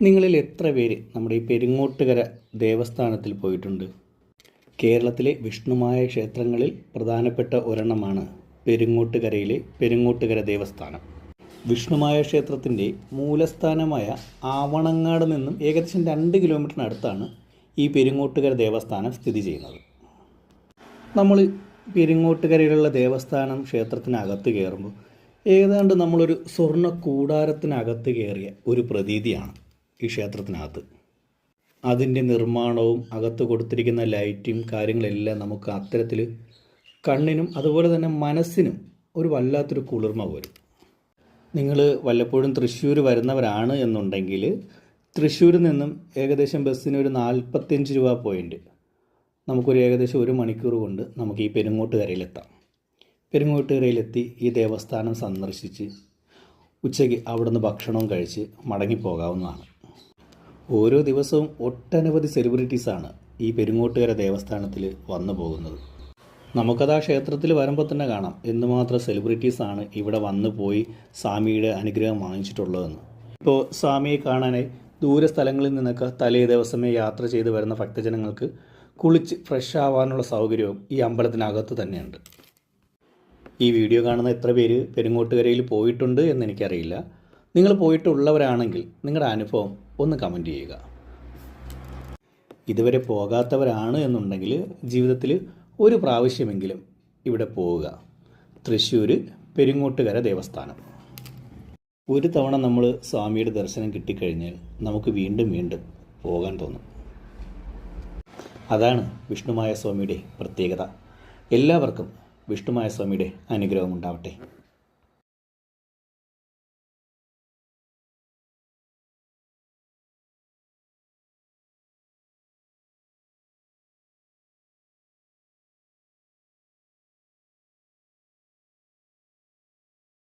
നിങ്ങളിൽ എത്ര പേര് നമ്മുടെ ഈ പെരിങ്ങോട്ടുകര ദേവസ്ഥാനത്തിൽ പോയിട്ടുണ്ട്? കേരളത്തിലെ വിഷ്ണുമായ ക്ഷേത്രങ്ങളിൽ പ്രധാനപ്പെട്ട ഒരെണ്ണമാണ് പെരിങ്ങോട്ടുകരയിലെ പെരിങ്ങോട്ടുകര ദേവസ്ഥാനം. വിഷ്ണുമായ ക്ഷേത്രത്തിൻ്റെ മൂലസ്ഥാനമായ ആവണങ്ങാട് നിന്നും ഏകദേശം 2 കിലോമീറ്ററിനടുത്താണ് ഈ പെരിങ്ങോട്ടുകര ദേവസ്ഥാനം സ്ഥിതി ചെയ്യുന്നത്. നമ്മൾ പെരിങ്ങോട്ടുകരയിലുള്ള ദേവസ്ഥാനം ക്ഷേത്രത്തിനകത്ത് കയറുമ്പോൾ ഏതാണ്ട് നമ്മളൊരു സ്വർണ്ണ കൂടാരത്തിനകത്ത് കയറിയ ഒരു പ്രതീതിയാണ് ഈ ക്ഷേത്രത്തിനകത്ത്. അതിൻ്റെ നിർമ്മാണവും അകത്ത് കൊടുത്തിരിക്കുന്ന ലൈറ്റും കാര്യങ്ങളെല്ലാം നമുക്ക് അത്തരത്തിൽ കണ്ണിനും അതുപോലെ തന്നെ മനസ്സിനും ഒരു വല്ലാത്തൊരു കുളിർമ വരും. നിങ്ങൾ വല്ലപ്പോഴും തൃശ്ശൂർ വരുന്നവരാണ് എന്നുണ്ടെങ്കിൽ തൃശ്ശൂരിൽ നിന്നും ഏകദേശം ബസ്സിന് ഒരു 45 രൂപ പോയിൻ്റ് നമുക്കൊരു ഏകദേശം 1 മണിക്കൂർ കൊണ്ട് നമുക്ക് ഈ പെരിങ്ങോട്ടുകരയിലെത്താം. പെരിങ്ങോട്ടുകരയിലെത്തി ഈ ദേവസ്ഥാനം സന്ദർശിച്ച് ഉച്ചയ്ക്ക് അവിടുന്ന് ഭക്ഷണവും കഴിച്ച് മടങ്ങിപ്പോകാവുന്നതാണ്. ഓരോ ദിവസവും ഒട്ടനവധി സെലിബ്രിറ്റീസാണ് ഈ പെരിങ്ങോട്ടുകര ദേവസ്ഥാനത്തിൽ വന്നു പോകുന്നത്. നമുക്കത് ആ ക്ഷേത്രത്തിൽ വരുമ്പോൾ തന്നെ കാണാം എന്തുമാത്രം സെലിബ്രിറ്റീസാണ് ഇവിടെ വന്നു പോയി സ്വാമിയുടെ അനുഗ്രഹം വാങ്ങിച്ചിട്ടുള്ളതെന്ന്. ഇപ്പോൾ സ്വാമിയെ കാണാനായി ദൂര സ്ഥലങ്ങളിൽ നിന്നൊക്കെ തലേ ദിവസമേ യാത്ര ചെയ്ത് വരുന്ന ഭക്തജനങ്ങൾക്ക് കുളിച്ച് ഫ്രഷ് ആവാനുള്ള സൗകര്യവും ഈ അമ്പലത്തിനകത്ത് തന്നെയുണ്ട്. ഈ വീഡിയോ കാണുന്ന എത്ര പേര് പെരിങ്ങോട്ടുകരയിൽ പോയിട്ടുണ്ട് എന്നെനിക്കറിയില്ല. നിങ്ങൾ പോയിട്ടുള്ളവരാണെങ്കിൽ നിങ്ങളുടെ അനുഭവം ഒന്ന് കമൻറ്റ് ചെയ്യുക. ഇതുവരെ പോകാത്തവരാണ് എന്നുണ്ടെങ്കിൽ ജീവിതത്തിൽ ഒരു പ്രാവശ്യമെങ്കിലും ഇവിടെ പോവുക. തൃശ്ശൂർ പെരിങ്ങോട്ടുകര ദേവസ്ഥാനം. ഒരു തവണ നമ്മൾ സ്വാമിയുടെ ദർശനം കിട്ടിക്കഴിഞ്ഞാൽ നമുക്ക് വീണ്ടും വീണ്ടും പോകാൻ തോന്നും. അതാണ് വിഷ്ണുമായ സ്വാമിയുടെ പ്രത്യേകത. എല്ലാവർക്കും വിഷ്ണുമായ സ്വാമിയുടെ അനുഗ്രഹം ഉണ്ടാവട്ടെ.